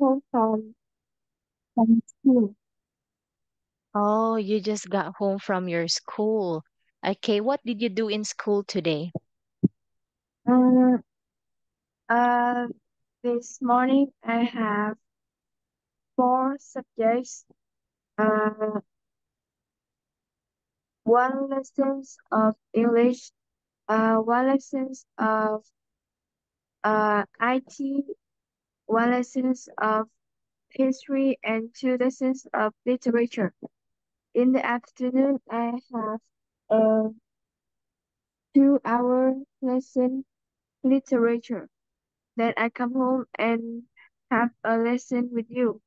home from school. Oh, you just got home from your school. Okay, what did you do in school today? Um, uh, this morning I have four subjects. Uh, one lessons of English, one lessons of IT, one lessons of history, and two lessons of literature. In the afternoon, I have a 2 hour lesson literature. Then I come home and have a lesson with you.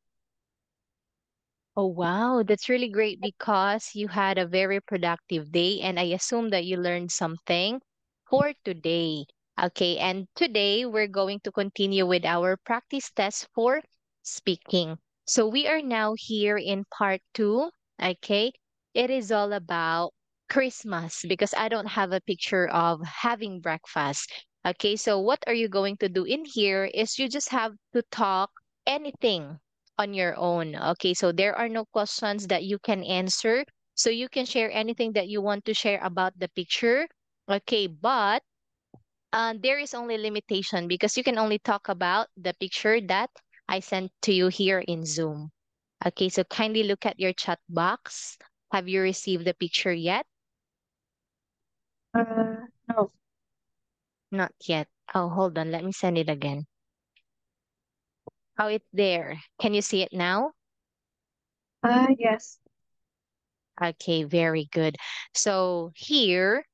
Oh, wow, that's really great because you had a very productive day, and I assume that you learned something for today. Okay, and today we're going to continue with our practice test for speaking. So we are now here in part two. Okay, it is all about Christmas because I don't have a picture of having breakfast. Okay, so what are you going to do in here is you just have to talk anything on your own. Okay, so there are no questions that you can answer. So you can share anything that you want to share about the picture. Okay, but there is only limitation because you can only talk about the picture that I sent to you here in Zoom. Okay, so kindly look at your chat box. Have you received the picture yet? No. Not yet. Oh, hold on. Let me send it again. Oh, it's there. Can you see it now? Yes. Okay, very good. So here,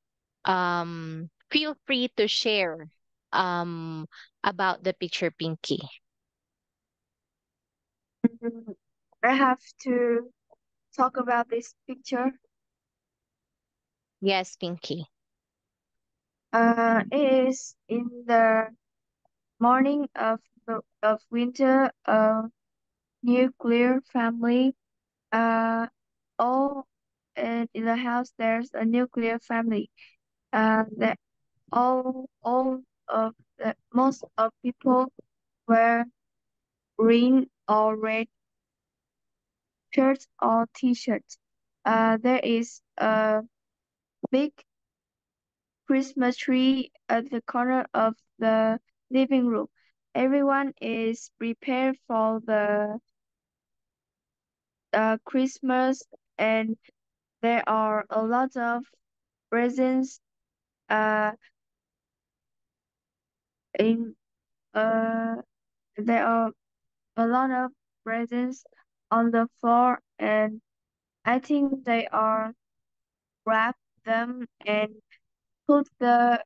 feel free to share um about the picture, Pinky. Mm, I have to talk about this picture. Yes, Pinky. It is in the morning of winter. Nuclear family. Uh, all and in the house there's a nuclear family. That all of the most of people wear green or red shirts or t-shirts. There is a big Christmas tree at the corner of the living room. Everyone is prepared for the Christmas, and there are a lot of presents uh, in uh, there are a lot of presents on the floor, and I think they are wrap them and put the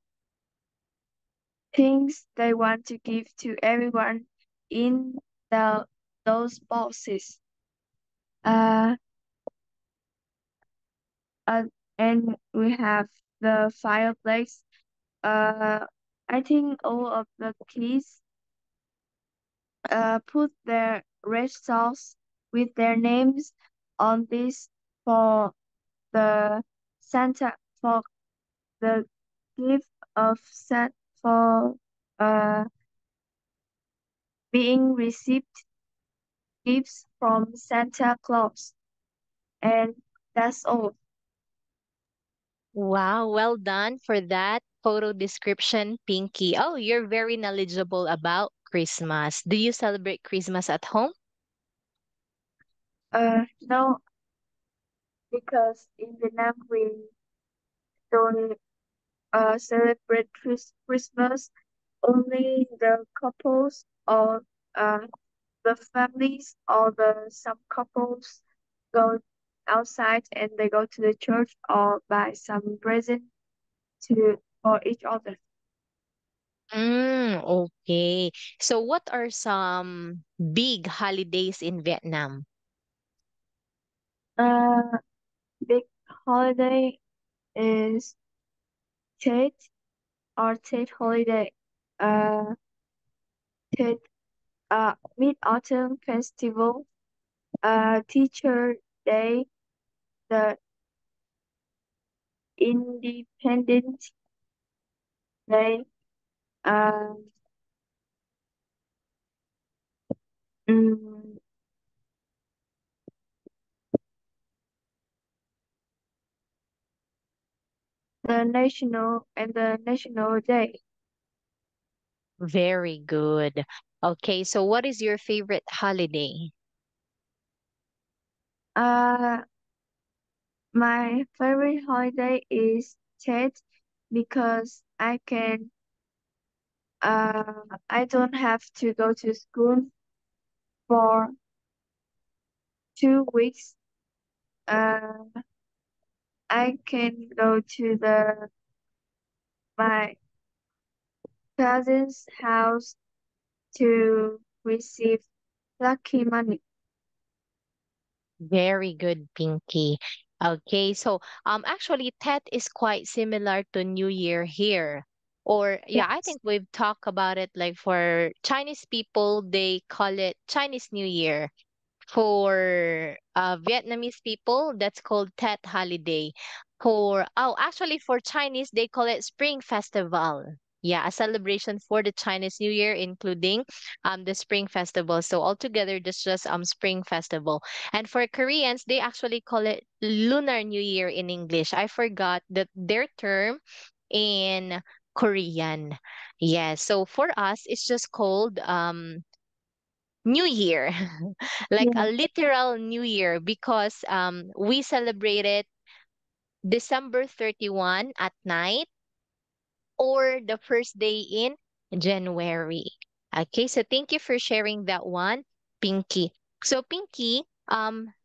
things they want to give to everyone in the those boxes. Uh, uh, and we have the fireplace. Uh, I think all of the kids put their red socks with their names on this for the Santa for the gift of Santa for uh being received gifts from Santa Claus. And that's all. Wow, well done for that photo description, Pinky. Oh, you're very knowledgeable about Christmas. Do you celebrate Christmas at home? No, because in Vietnam we don't celebrate Christmas. Only the couples or uh, the families or the some couples go outside and they go to the church or buy some present to for each other. Okay. So what are some big holidays in Vietnam? Uh, big holiday is Tet or Tet holiday. Uh, Tet Mid Autumn Festival. Teacher Day, the Independence Day. Um, Mm, the national day. Very good. Okay, so what is your favorite holiday? Uh, my favorite holiday is Tet because I don't have to go to school for 2 weeks. Uh, I can go to the my cousin's house to receive lucky money. Very good, Pinky. Okay, so actually Tet is quite similar to New Year here. Or yeah, I Yes. think we've talked about it like for Chinese people, they call it Chinese New Year. For Vietnamese people, that's called Tet holiday. Actually for Chinese, they call it Spring Festival. Yeah, a celebration for the Chinese New Year, including the Spring Festival. So altogether, that's just Spring Festival. And for Koreans, they actually call it Lunar New Year in English. I forgot that their term in Korean. Yeah, so for us, it's just called New Year, like a Yeah. literal New Year, because we celebrate it December 31 at night or the first day in January. Okay, so thank you for sharing that one, Pinky. So Pinky,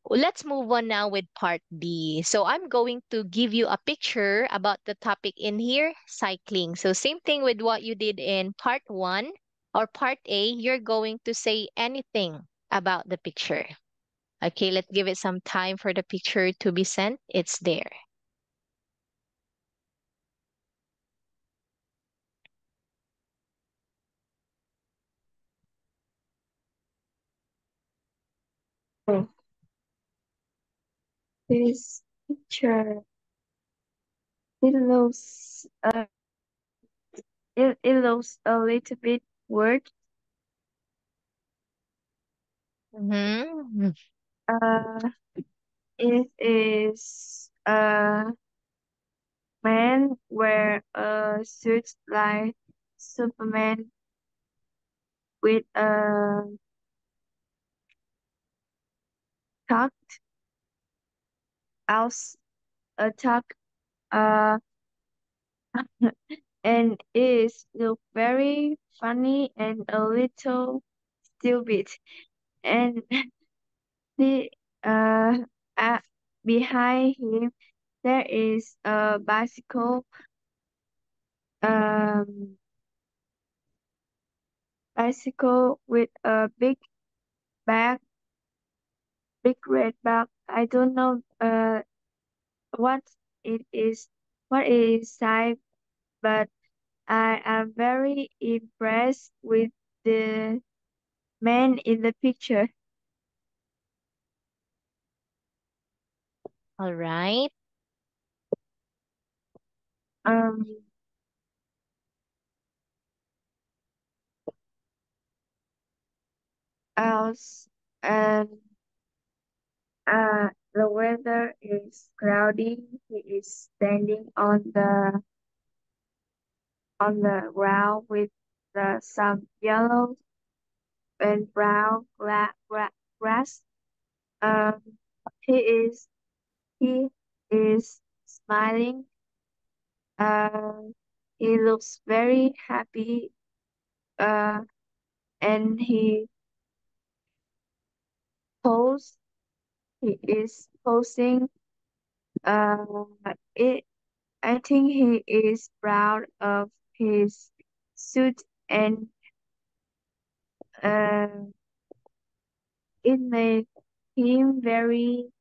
let's move on now with part B. So I'm going to give you a picture about the topic in here, cycling. So same thing with what you did in part 1 or part A, you're going to say anything about the picture. Okay, let's give it some time for the picture to be sent. It's there. Oh, this picture it looks it looks a little bit weird. Mm-hmm. Uh, it is a man wear a suit like Superman with tuck out a tuck uh and is look very funny and a little stupid. And the uh, behind him there is a um bicycle with a bag big red bag. I don't know what it is what it is inside, but I am very impressed with the man in the picture. All right. Um, else, and the weather is cloudy. He is standing on the ground with some yellow and brown grass. Um, he is he is smiling. Uh, he looks very happy. Uh, and pose. He is posing. Uh, it. I think he is proud of his suit, and uh, it makes him very.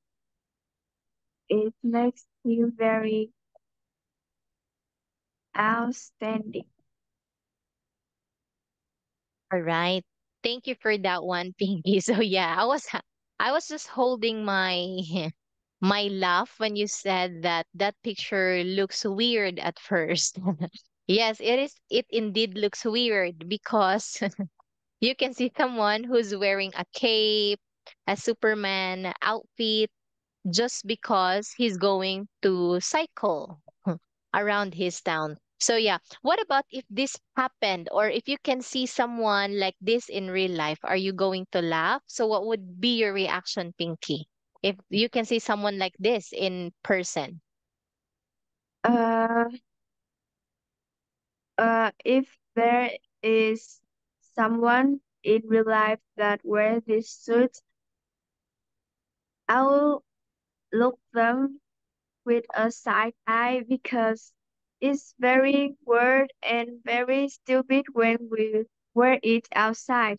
It makes him very outstanding. All right. Thank you for that one, Pinky. So yeah, I was just holding my my laugh when you said that that picture looks weird at first. Yes, it is. It indeed looks weird because You can see someone who's wearing a cape, a Superman outfit, just because he's going to cycle around his town. So yeah, what about if this happened or if you can see someone like this in real life, are you going to laugh? So what would be your reaction, Pinky? If you can see someone like this in person. Uh, if there is someone in real life that wears this suit, I will look them with a side eye because it's very weird and very stupid when we wear it outside.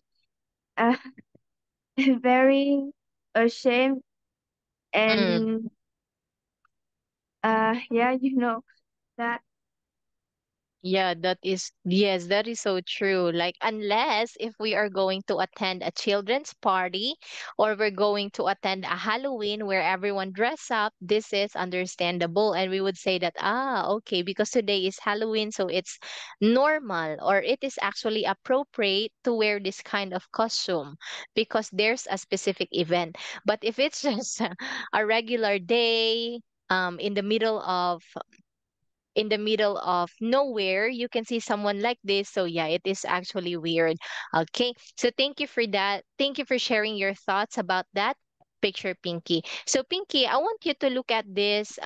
Uh, very ashamed Mm. and yeah, you know that. Yeah, yes, that is so true. Like, unless if we are going to attend a children's party or we're going to attend a Halloween where everyone dress up, this is understandable. And we would say that, okay, because today is Halloween, so it's normal or it is actually appropriate to wear this kind of costume because there's a specific event. But if it's just a regular day, in the middle of nowhere, you can see someone like this. So yeah, it is actually weird. Okay, so thank you for that. Thank you for sharing your thoughts about that picture, Pinky. So Pinky, I want you to look at this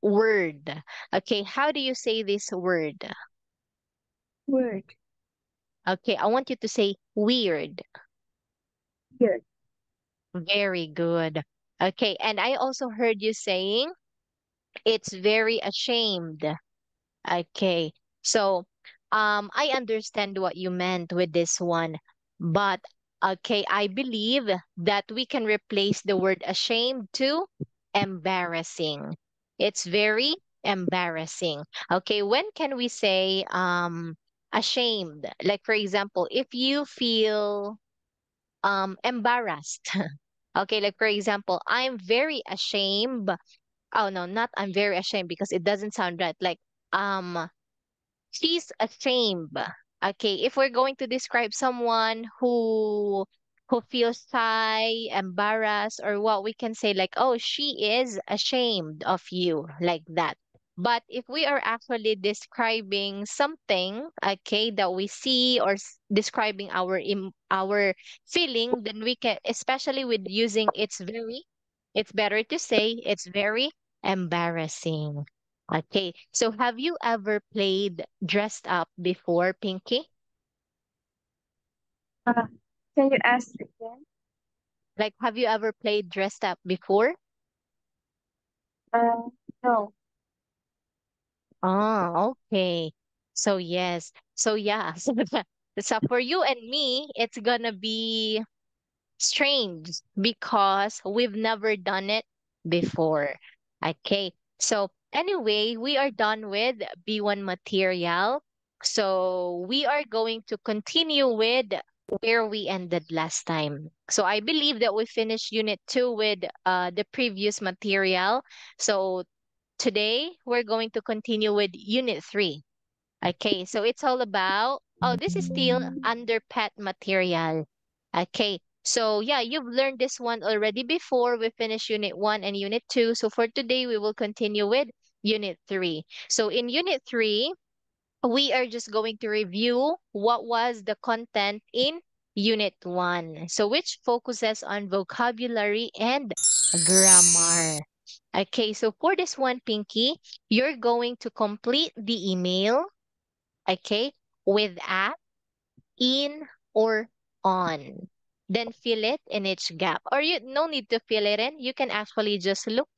word. Okay, how do you say this word? Word. Okay, I want you to say weird. Weird. Very good. Okay, and I also heard you saying it's very ashamed. Okay. So, I understand what you meant with this one, but okay, I believe that we can replace the word ashamed to embarrassing. It's very embarrassing. Okay, when can we say ashamed? Like for example, if you feel embarrassed. Okay, like for example, I'm very ashamed. Oh no, not I'm very ashamed because it doesn't sound right. Like um she's ashamed. Okay, if we're going to describe someone who feels shy, embarrassed, or what, we can say like, oh, she is ashamed of you, like that. But if we are actually describing something, okay, that we see or describing our feeling, then we can, especially with using it's better to say it's very embarrassing. Okay, so have you ever played dressed up before, Pinky? Uh, can you ask again? Like, have you ever played dressed up before? Uh, no. Oh, okay. So yes. So yeah. So for you and me, it's gonna be strange because we've never done it before. Okay. So anyway, we are done with B1 material. So we are going to continue with where we ended last time. So I believe that we finished unit 2 with the previous material. So today we're going to continue with unit 3. Okay, so it's all about, oh, this is still under pet material. Okay, so yeah, you've learned this one already before. We finished unit 1 and unit 2. So for today, we will continue with unit 3. So in unit 3, we are just going to review what was the content in unit 1. So which focuses on vocabulary and grammar. Okay, so for this one, Pinky, you're going to complete the email, okay, with at, in, or on. Then fill it in each gap. Or you no need to fill it in. You can actually just look,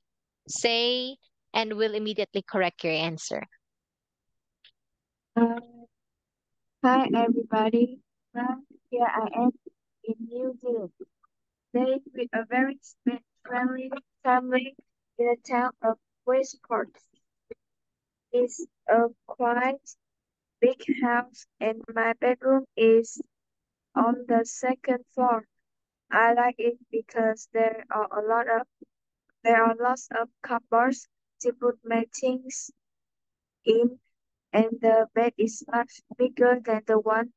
say, and will immediately correct your answer. Uh, Hi everybody. Here I am in New Zealand. Staying with a very friendly family in the town of Westport. It's a quite big house and my bedroom is on the second floor. I like it because there are lots of cupboards to put my things in and the bed is much bigger than the one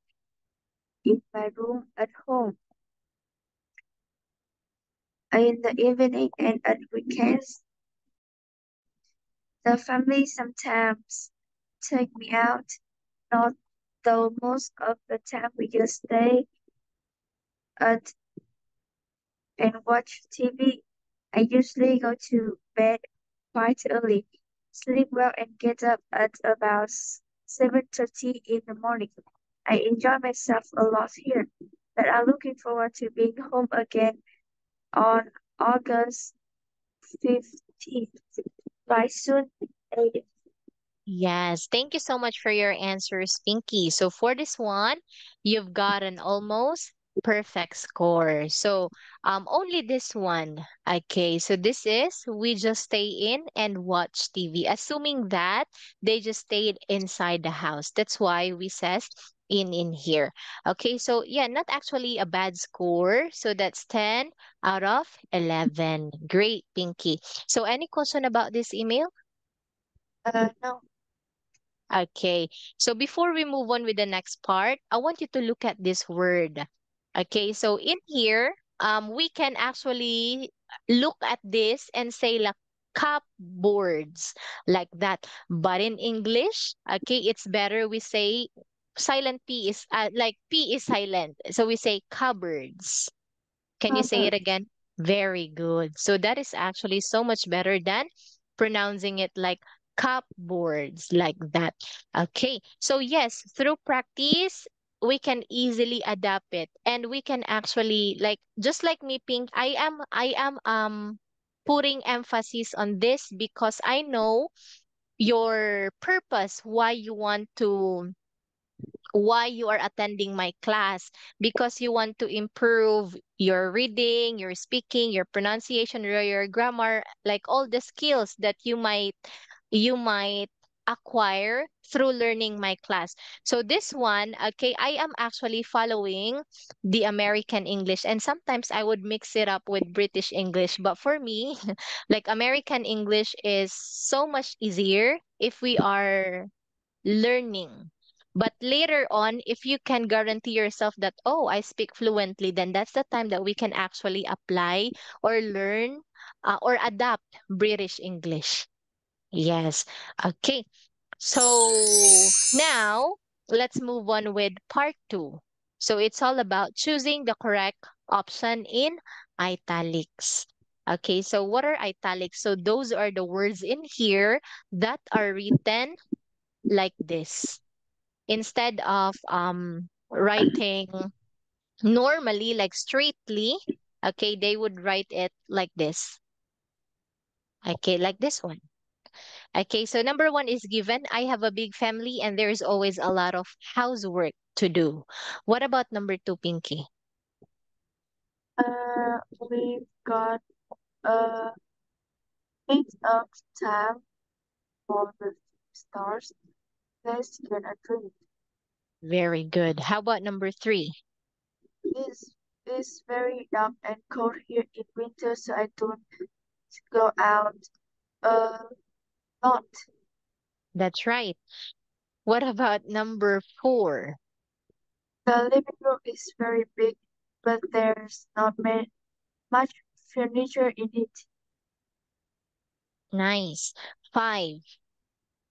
in my room at home. In the evening and at weekends, the family sometimes take me out, not though most of the time we just stay at and watch TV. I usually go to bed quite early, sleep well and get up at about 7:30 in the morning. I enjoy myself a lot here, but I'm looking forward to being home again on August 15th. Bye soon, Aiden. Yes, thank you so much for your answers, Pinky. So for this one, you've got an almost perfect score. So only this one. Okay, so this is we just stay in and watch TV, assuming that they just stayed inside the house. That's why we says in here. Okay, so yeah, not actually a bad score. So that's 10 out of 11. Great, Pinky. So any question about this email? No, Okay. So before we move on with the next part, I want you to look at this word. Okay. So in here, we can actually look at this and say like cupboards like that. But in English, okay, it's better we say silent P is like P is silent. So we say cupboards. Can you say it Robert. again? Very good. So that is actually so much better than pronouncing it like cupboards like that. Okay. So yes, through practice, we can easily adapt it and we can actually like just like me, Pink, I am putting emphasis on this because I know your purpose why you are attending my class because you want to improve your reading, your speaking, your pronunciation, your grammar, like all the skills that you might acquire through learning my class. So this one, okay, I am actually following the American English and sometimes I would mix it up with British English, but for me, like American English is so much easier if we are learning. But later on, if you can guarantee yourself that, oh, I speak fluently, then that's the time that we can actually apply or learn or adapt British English. Yes. Okay. So now let's move on with part two. So it's all about choosing the correct option in italics. Okay, so what are italics? So those are the words in here that are written like this instead of writing normally like straightly. Okay, they would write it like this. Okay, like this one. Okay, so number one is given, I have a big family and there is always a lot of housework to do. What about number two, Pinky? We've got a bit of time for the stars. Let's get a drink. Very good. How about number three? It's very dark and cold here in winter, so I don't go out a lot. That's right. What about number four? The living room is very big, but there's not much furniture in it. Nice. Five.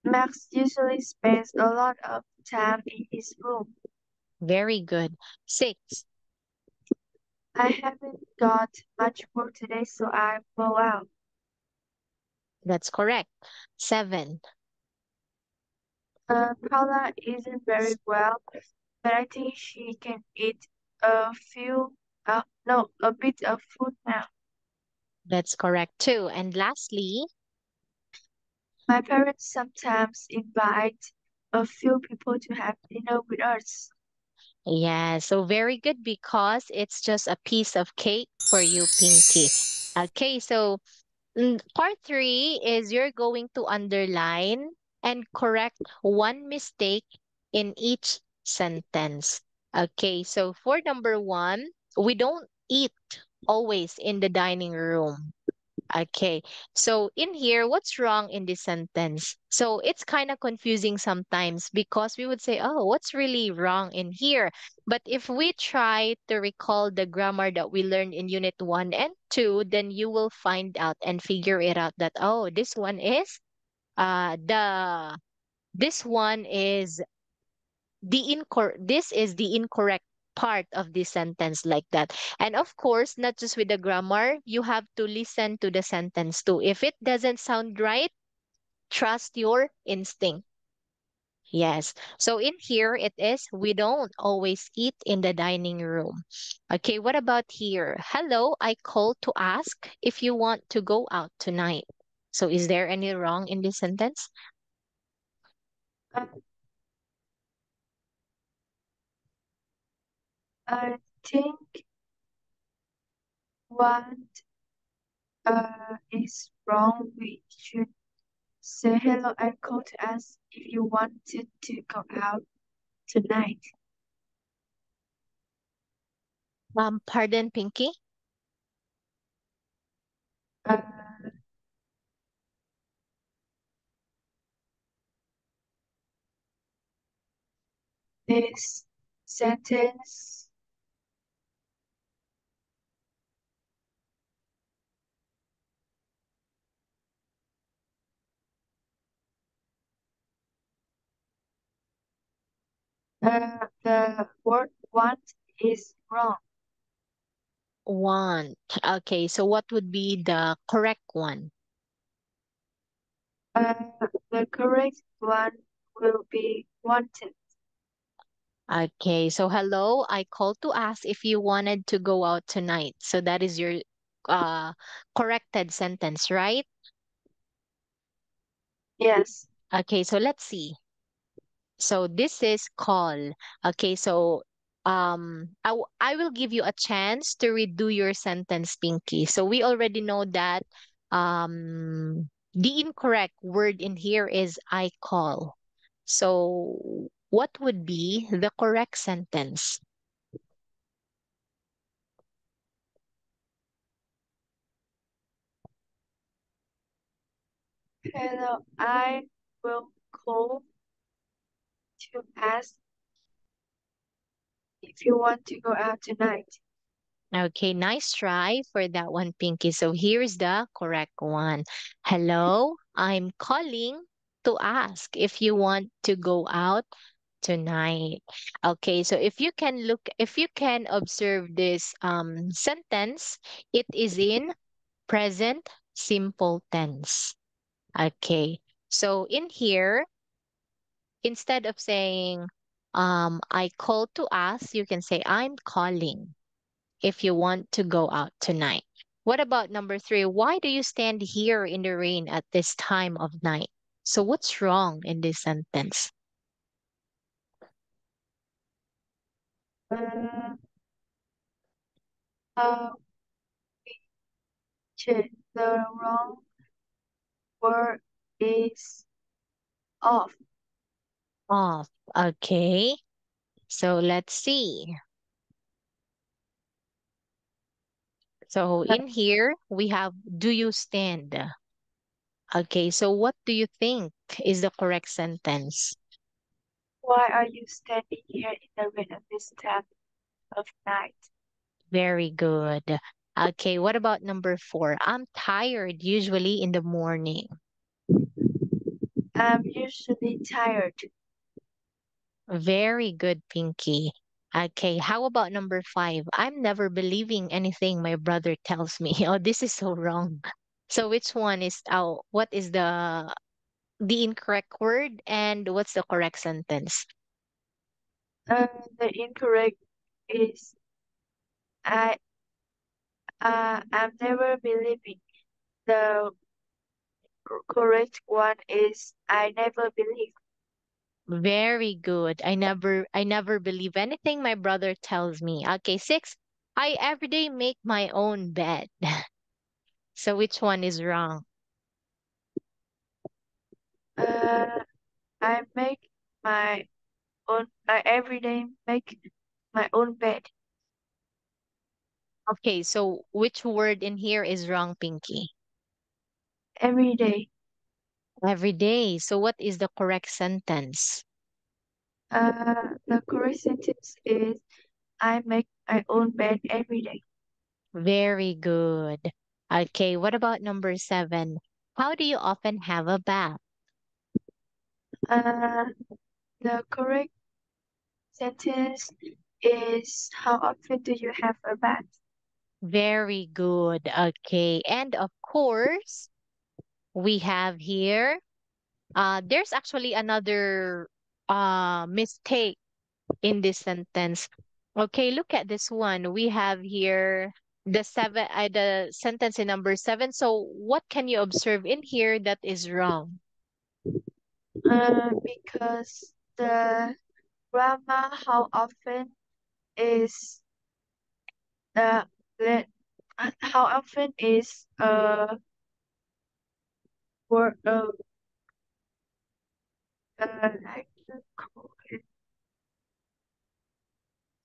Max usually spends a lot of time in his room. Very good. Six. I haven't got much work today, so I go out. That's correct. Seven. Paula isn't very well, but I think she can eat a bit of food now. That's correct too. And lastly, My parents sometimes invite a few people to have dinner with us. yeah, so very good because it's just a piece of cake for you, Pinky. Okay, so part three is you're going to underline and correct one mistake in each sentence. Okay, so for number one, we don't eat always in the dining room. Okay. So in here, what's wrong in this sentence? So it's kind of confusing sometimes because we would say, oh, what's really wrong in here? But if we try to recall the grammar that we learned in unit 1 and 2, then you will find out and figure it out that, oh, the this one is this is the incorrect part of the sentence, like that. And of course, not just with the grammar, you have to listen to the sentence too. If it doesn't sound right, trust your instinct. Yes. So in here it is, we don't always eat in the dining room. Okay, what about here? Hello, I called to ask if you want to go out tonight. So is there any wrong in this sentence? Uh, I think what is wrong. We should say hello and call to ask if you wanted to go out tonight. Pardon, Pinky? Uh, this sentence, the word want is wrong. Want. Okay, so what would be the correct one? Uh, the correct one will be wanted. Okay, so hello, I called to ask if you wanted to go out tonight. So that is your uh corrected sentence, right? Yes. Okay, so let's see. So this is call. Okay, so I will give you a chance to redo your sentence, Pinky. So we already know that the incorrect word in here is I call. So what would be the correct sentence? Hello, I will call to ask if you want to go out tonight. Okay, nice try for that one, Pinky. So here's the correct one. Hello, I'm calling to ask if you want to go out tonight. Okay, so if you can observe this sentence, it is in present simple tense. Okay, so in here, instead of saying I called to ask, you can say I'm calling if you want to go out tonight. What about number 3? Why do you stand here in the rain at this time of night? So what's wrong in this sentence? Uh, uh, check. The wrong word is off. Off. Okay. So let's see. So Uh, in here we have do you stand? Okay, so what do you think is the correct sentence? Why are you standing here in the rain at this time of night? Very good. Okay, what about number 4? I'm tired usually in the morning. I'm usually tired. Very good, Pinky. Okay, how about number 5? I'm never believing anything my brother tells me. Oh, this is so wrong. So which one is what is the incorrect word and what's the correct sentence? Uh, the incorrect is I I'm never believing. The correct one is I never believe. Very good. I never believe anything my brother tells me. Okay, 6. I every day make my own bed. So which one is wrong? Uh, I make my I everyday make my own bed. Okay, so which word in here is wrong, Pinky? every day. Every day. So what is the correct sentence? The correct sentence is I make my own bed every day. Very good. Okay, what about number seven? How do you often have a bath? Uh, the correct sentence is how often do you have a bath? Very good. Okay, and of course, we have here, there's actually another mistake in this sentence. Okay, look at this one. We have here the sentence in number seven. So what can you observe in here that is wrong? Because the grammar how often is the let how often is word like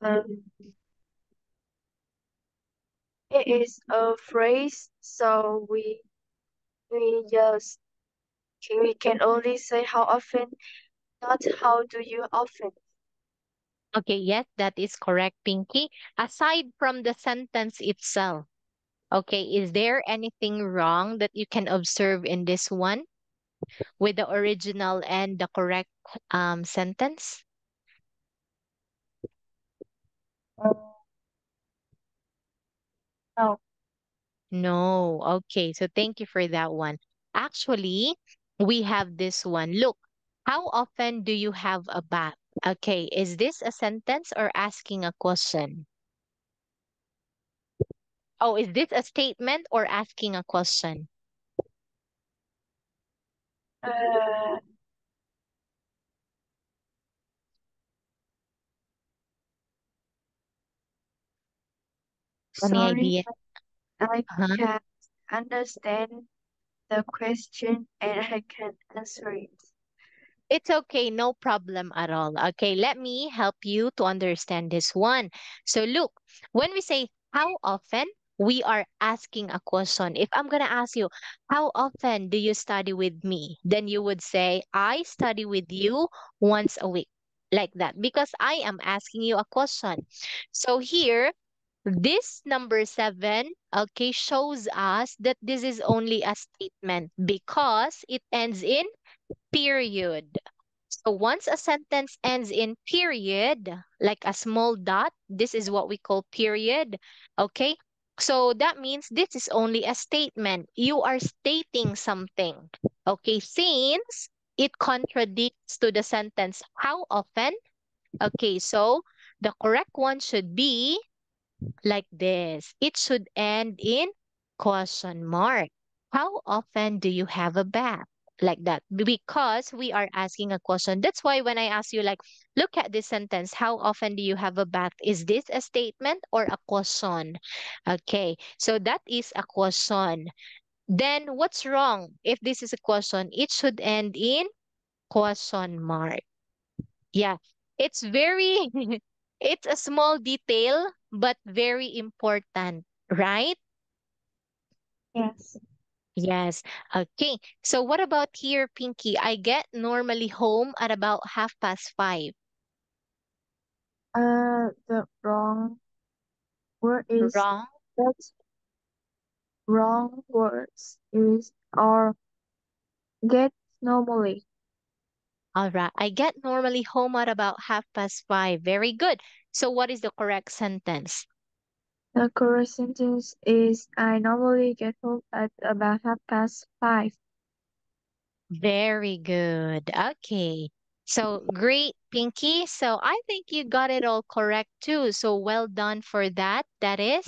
um, it is a phrase, so we just we can only say how often, not how do you often. Okay, yes, that is correct, Pinky. Aside from the sentence itself, okay, is there anything wrong that you can observe in this one with the original and the correct sentence? Uh, no. No. Okay, so thank you for that one. Actually, we have this one. Look, how often do you have a bath? Okay, is this a sentence or asking a question? Oh, is this a statement or asking a question? Uh, Any sorry, idea? I Huh? can't understand the question and I can't answer it. It's okay, no problem at all. Okay, let me help you to understand this one. So, look, when we say how often, we are asking a question. If I'm going to ask you, how often do you study with me? Then you would say, I study with you once a week. Like that, because I am asking you a question. So, here, this number seven, okay, shows us that this is only a statement because it ends in period. So once a sentence ends in period, like a small dot, this is what we call period. Okay. So that means this is only a statement. You are stating something. Okay. Since it contradicts to the sentence, how often? Okay. So the correct one should be like this. It should end in question mark. How often do you have a bath? Like that. Because we are asking a question. That's why when I ask you, like, look at this sentence, how often do you have a bath? Is this a statement or a question? Okay. So that is a question. Then what's wrong if this is a question? It should end in question mark. Yeah, it's very, it's a small detail, but very important, right? Yes. Yes. Okay. So what about here, Pinky? I get normally home at about 5:30. The wrong word is Wrong. that's wrong words is or get normally. All right. I get normally home at about 5:30. Very good. So what is the correct sentence? The correct sentence is I normally get home at about 5:30. Very good. Okay. So great, Pinky. So I think you got it all correct too. So well done for that. That is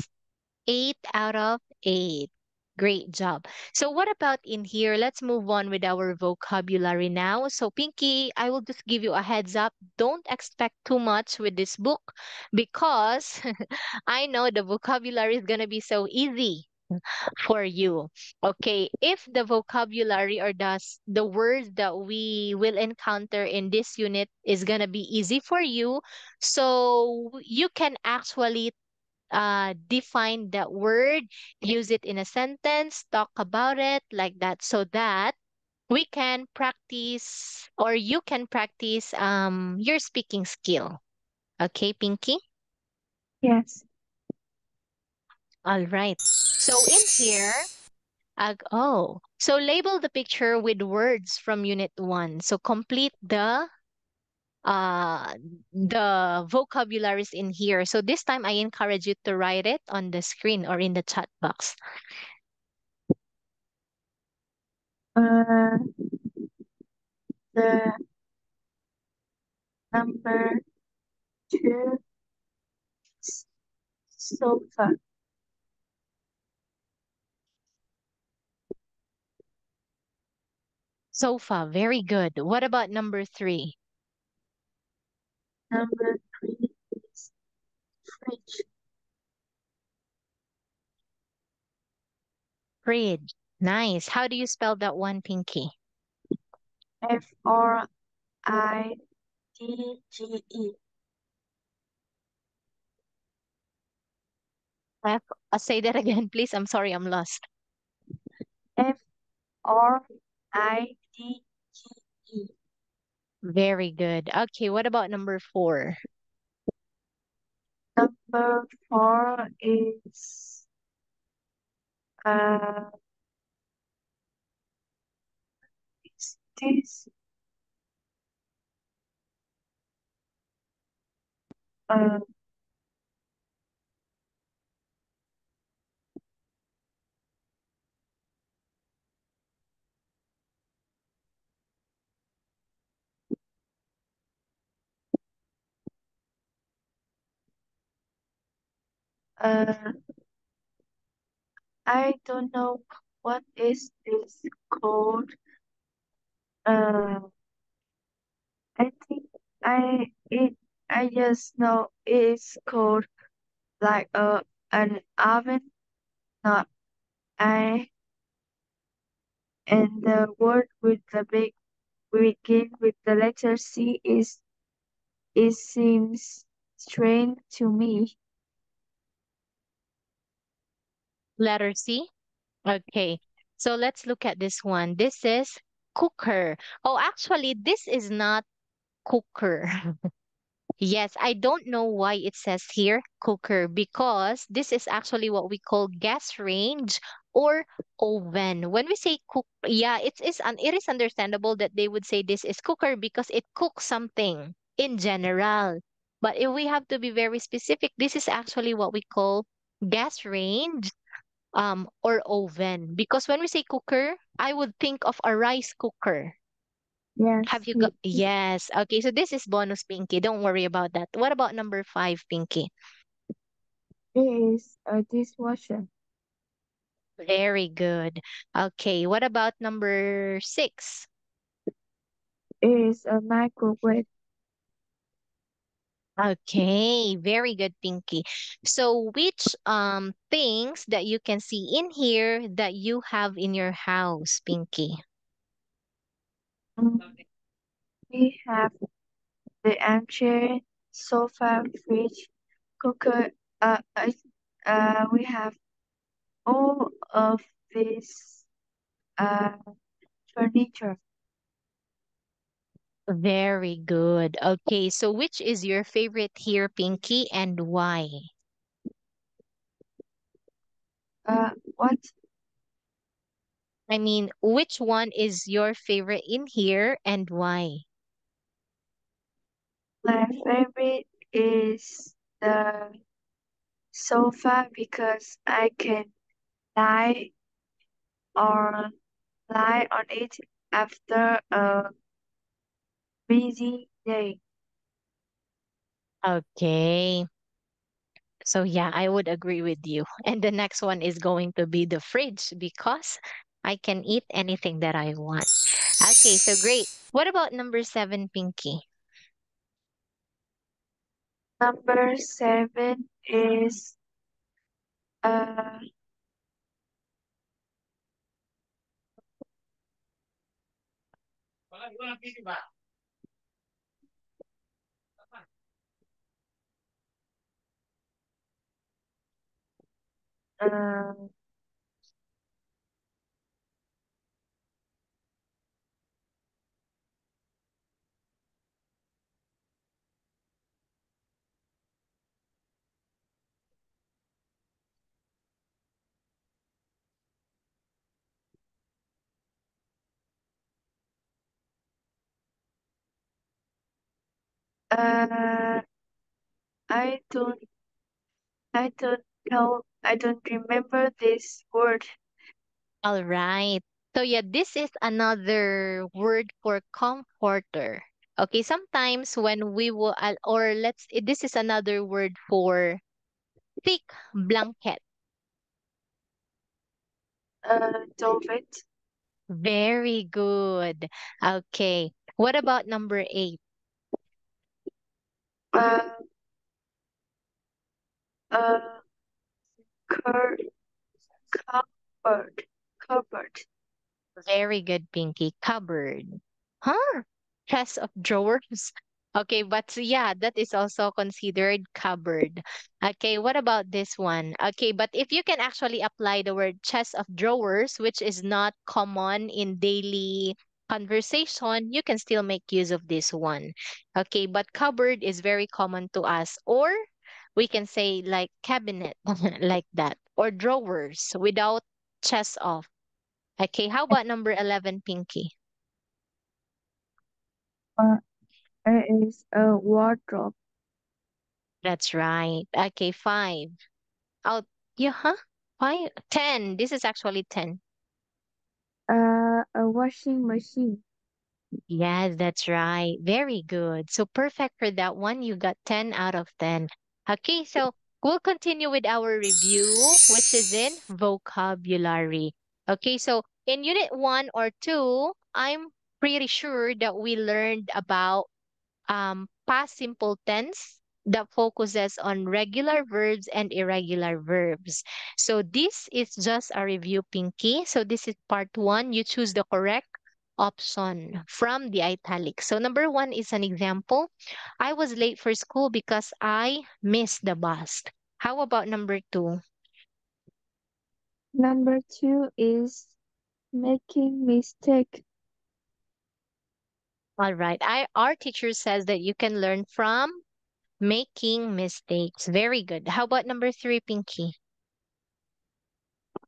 8 out of 8. Great job. So what about in here? Let's move on with our vocabulary now. So Pinky, I will just give you a heads up. Don't expect too much with this book because I know the vocabulary is going to be so easy for you. Okay, if the vocabulary or the words that we will encounter in this unit is going to be easy for you, so you can actually define that word, use it in a sentence, talk about it like that, so that we can practice or you can practice your speaking skill. Okay, Pinky? Yes. All right. So in here, so label the picture with words from Unit 1. So complete uh the vocabularies in here. So this time I encourage you to write it on the screen or in the chat box. Uh, the number two s- sofa. Sofa, very good. What about number 3? Number three is fridge. Fridge. Nice. How do you spell that one, Pinky? Fridge. F, say that again, please. I'm sorry, I'm lost. Fridge. Very good. Okay, what about number 4? Number four uh is this uh uh I don't know what is this called. Uh, I think I just know it's called like an oven. Not I and the word with the big begin with the letter C is it seems strange to me. Letter C? Okay. So let's look at this one. This is cooker. Oh, actually, this is not cooker. Yes, I don't know why it says here cooker because this is actually what we call gas range or oven. When we say cook, yeah, it is understandable that they would say this is cooker because it cooks something in general. But if we have to be very specific, this is actually what we call gas range or oven because when we say cooker, I would think of a rice cooker. Yes, Have you got? it Yes. Okay, so this is bonus, Pinky. Don't worry about that. What about number 5, Pinky? is a dishwasher. Very good. Okay, what about number 6? It is a microwave. Okay, very good, Pinky. So which things that you can see in here that you have in your house, Pinky? Mm, we have the armchair, sofa, fridge, cooker. Uh, I, we have all of this uh, furniture. Very good. Okay, so which is your favorite here, Pinky, and why? What I mean, which one is your favorite in here and why? my favorite is the sofa because I can lie or lie on it after a busy day. Okay. So yeah, I would agree with you. And the next one is going to be the fridge because I can eat anything that I want. Okay, so great. What about number 7, Pinky? Number seven is uh Uh, uh, I don't, I don't know, I don't remember this word. All right. So yeah, this is another word for comforter. Okay, sometimes when we will, or this is another word for thick blanket. Velvet. Very good. Okay. What about number eight? Uh, uh, cur, cupboard, cupboard. Very good, Pinky. Cupboard. Huh? Chest of drawers. Okay, but yeah, that is also considered cupboard. Okay, what about this one? Okay, but if you can actually apply the word chest of drawers, which is not common in daily conversation, you can still make use of this one. Okay, but cupboard is very common to us. Or we can say like cabinet, like that. Or drawers without chest of. Okay, how about number 11, Pinky? Uh, it is a wardrobe. That's right. Okay, five. Oh, yeah, huh? Five, 10. This is actually 10. A washing machine. Yes, that's right. Very good. So perfect for that one. You got 10 out of 10. Okay, so we'll continue with our review, which is in vocabulary. Okay, so in unit one or two, I'm pretty sure that we learned about past simple tense that focuses on regular verbs and irregular verbs. So this is just a review, Pinky. So this is part one. You choose the correct option from the italic. So number one is an example. I was late for school because I missed the bus. How about number two? Number two is making mistake. All right. Our teacher says that you can learn from making mistakes. Very good. How about number three, Pinky?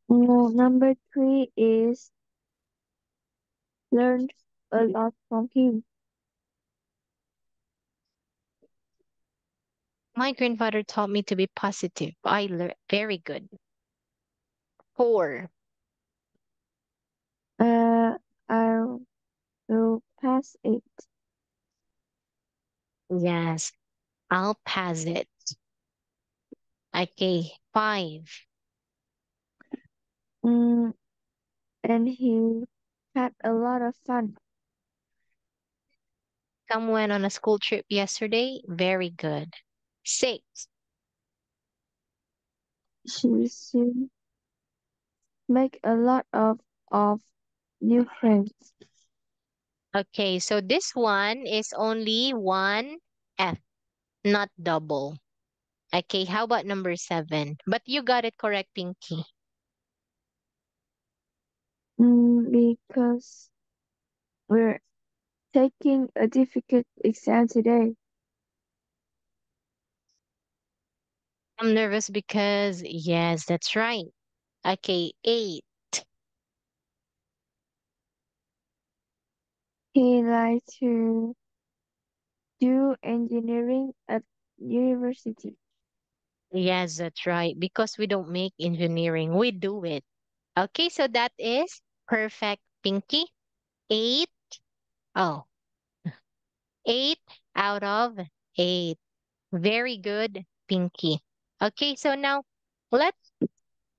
Number three is learned a lot from him. My grandfather taught me to be positive. I learned very good. Four. Uh, I will pass it. Yes, I'll pass it. Okay. Five. Mm, and he had a lot of fun. Some went on a school trip yesterday. Very good. Six. She soon make a lot of new friends. Okay, so this one is only one F, not double. Okay, how about number seven? But you got it correct, Pinky. Because we're taking a difficult exam today. I'm nervous because, yes, that's right. Okay, eight. He likes to do engineering at university. Yes, that's right. Because we don't make engineering, we do it. Okay, so that is perfect, Pinky. Eight. Oh, 8 out of 8. Very good, Pinky. Okay, so now let's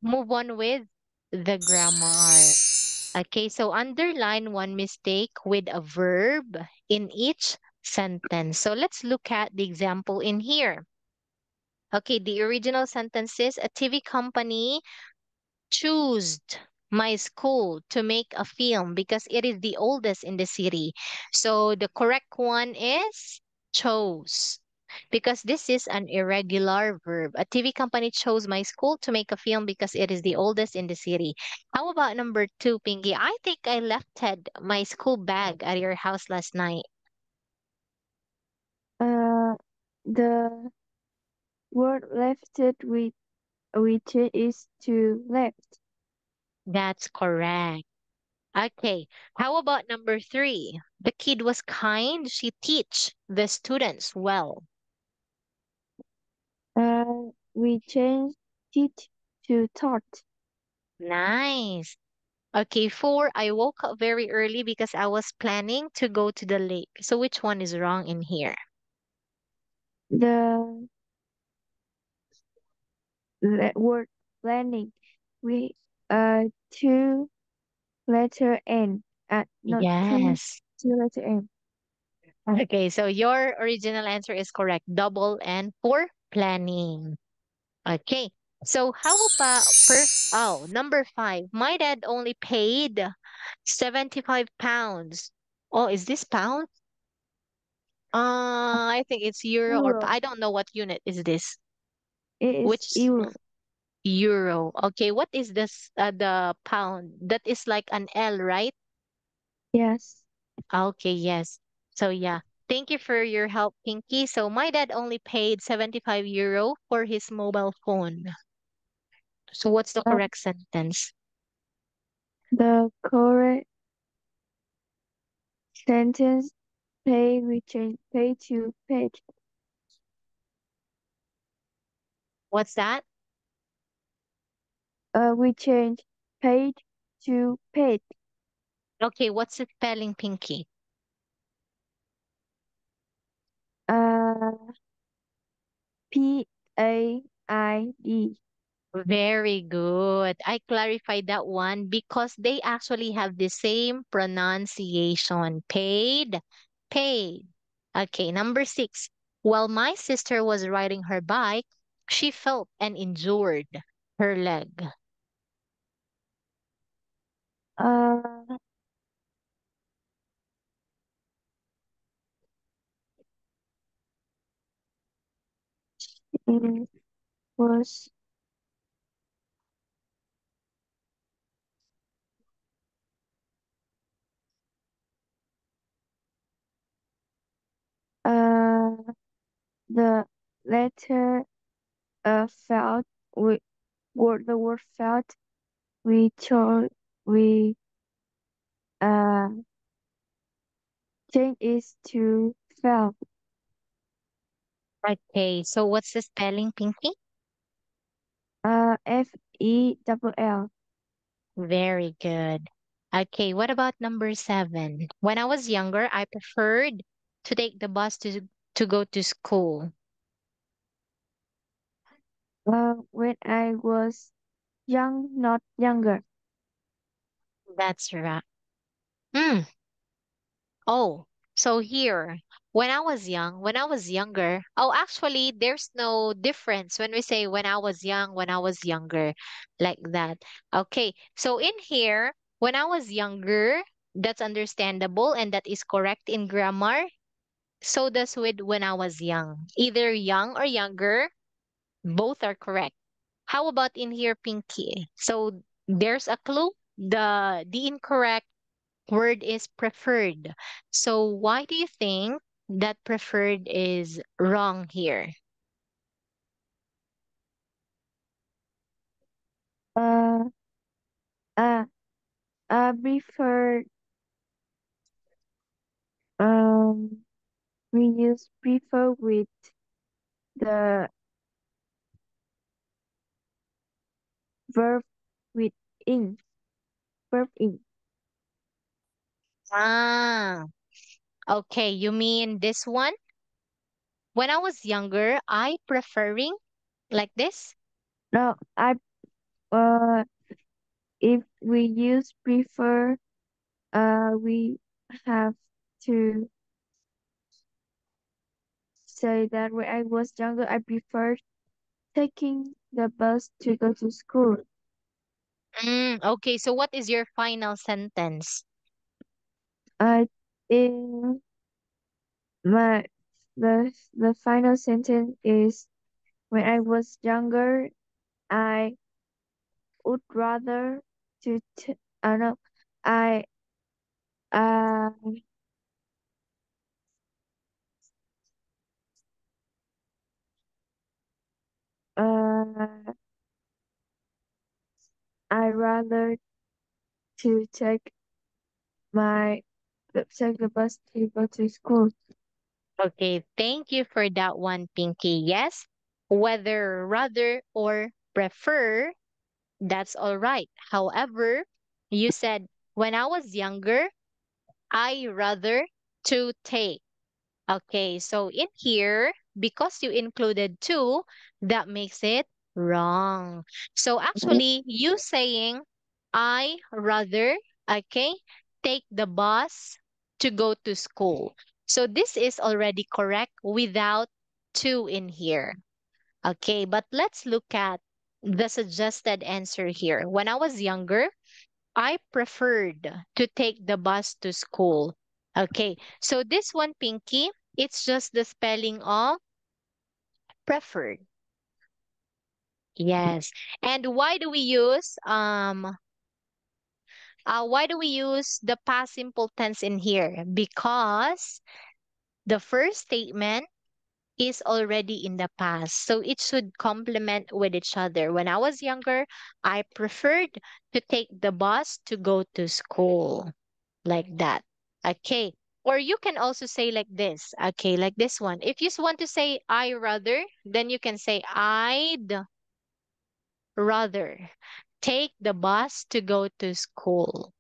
move on with the grammar. Okay, so underline one mistake with a verb in each sentence. So let's look at the example in here. Okay, the original sentence is a TV company choose my school to make a film because it is the oldest in the city. So the correct one is chose. because this is an irregular verb. A TV company chose my school to make a film because it is the oldest in the city. How about number two, Pinky? I think I left my school bag at your house last night. Uh, the word lefted with which is to left. That's correct. Okay. How about number three? The kid was kind. She teach the students well. We changed it to thought. Nice. Okay, four, I woke up very early because I was planning to go to the lake. So which one is wrong in here? The word planning. We two letter N. Not Yes. two letter N. Okay, so your original answer is correct. Double and for planning. Okay. So how about number five. My dad only paid 75 pounds. Oh, is this pound? I think it's euro or Euro. I don't know what unit is this. It is Which euro. euro? Okay, what is this the pound? That is like an L, right? Yes. Okay, yes. So yeah. Thank you for your help, Pinky. So my dad only paid 75 euro for his mobile phone. So what's the Uh, correct sentence? the correct sentence pay we change pay to paid. What's that? We change paid to paid. Okay, what's the spelling, Pinky? Uh, PAID. Very good. I clarified that one because they actually have the same pronunciation. Paid, paid. Okay, number six. While my sister was riding her bike, she felt and injured her leg. Uh, it was uh the letter felt we word the word felt we chose we uh change is to felt. Okay, so what's the spelling, Pinky? FELL. Very good. Okay, what about number seven? When I was younger, I preferred to take the bus to go to school. When I was young, not younger. That's right. Hmm. Oh, so here, when I was younger, oh, actually, there's no difference when we say when I was young, when I was younger, like that. Okay, so in here, when I was younger, that's understandable and that is correct in grammar. So does with when I was young. Either young or younger, both are correct. How about in here, Pinky? So there's a clue. The incorrect word is preferred. So why do you think that preferred is wrong here? Uh, uh, I prefer, um, we use prefer with the verb with in, verb in. Ah, okay. You mean this one? When I was younger, I preferring like this. No, uh, if we use prefer, we have to say that when I was younger, I preferred taking the bus to go to school. Okay, so what is your final sentence? In my the final sentence is when I was younger, I would rather no, I uh uh I rather to my take the bus to go to school. Okay, thank you for that one, Pinky. Yes, whether rather or prefer, that's all right. However, you said when I was younger, I rather to take. Okay, so in here, because you included two, that makes it wrong. So actually, you saying, I rather, okay, take the bus to go to school. So this is already correct without two in here. Okay, but let's look at the suggested answer here. When I was younger, I preferred to take the bus to school. Okay, so this one, Pinky, it's just the spelling of preferred. Yes. And why do we use the past simple tense in here? Because the first statement is already in the past. So it should complement with each other. When I was younger, I preferred to take the bus to go to school. Like that. Okay. Or you can also say like this. Okay, like this one. If you want to say I rather, then you can say I'd rather take the bus to go to school.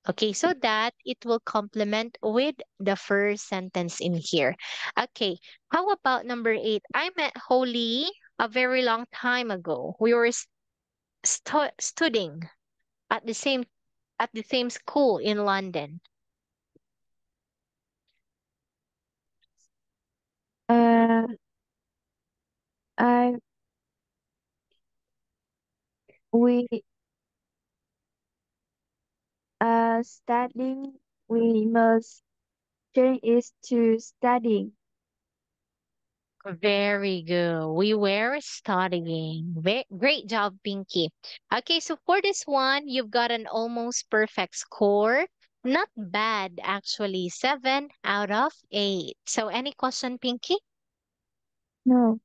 Okay, so that it will complement with the first sentence in here. Okay, how about number 8? I met Holly a very long time ago. We were studying at the same school in London. Uh, I we studying. We must change is to studying. Very good. We were studying. Great job, Pinky. Okay, so for this one, you've got an almost perfect score. Not bad, actually. 7 out of 8. So, any question, Pinky? No.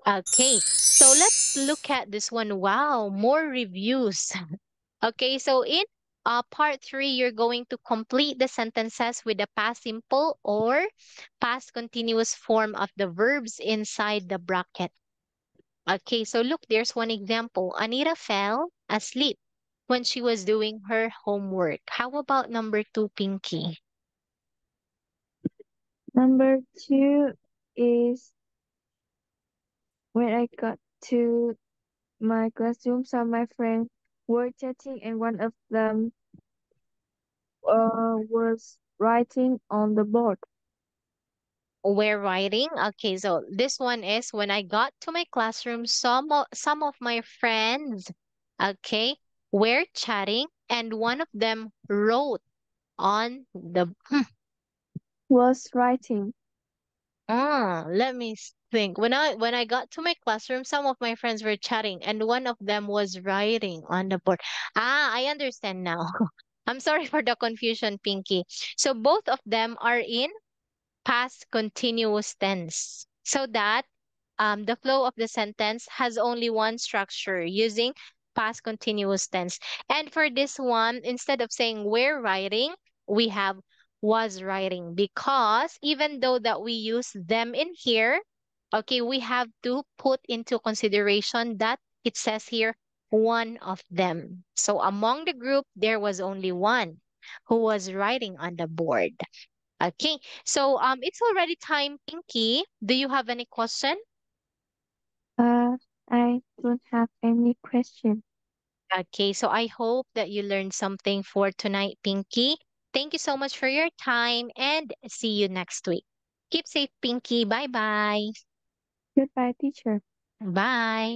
Okay, so let's look at this one. Wow, more reviews. Okay, so in part 3, you're going to complete the sentences with the past simple or past continuous form of the verbs inside the bracket. Okay, so look, there's one example. Anita fell asleep when she was doing her homework. How about number 2, Pinky? Number two is when I got to my classroom, some of my friends were chatting, and one of them was writing on the board. We're writing. Okay, so this one is when I got to my classroom, some of my friends, okay, were chatting, and one of them wrote on the Was writing. Let me think. When I got to my classroom, some of my friends were chatting and one of them was writing on the board. I understand now. I'm sorry for the confusion, Pinky. So both of them are in past continuous tense. So that the flow of the sentence has only one structure using past continuous tense. And for this one, instead of saying we're writing, we have was writing because even though that we use them in here, okay, we have to put into consideration that it says here one of them. So among the group, there was only one who was writing on the board. Okay, so it's already time, Pinky. Do you have any question? Uh, I don't have any question. Okay, so I hope that you learned something for tonight, Pinky. Thank you so much for your time and see you next week. Keep safe, Pinky. Bye bye. Goodbye, teacher. Bye.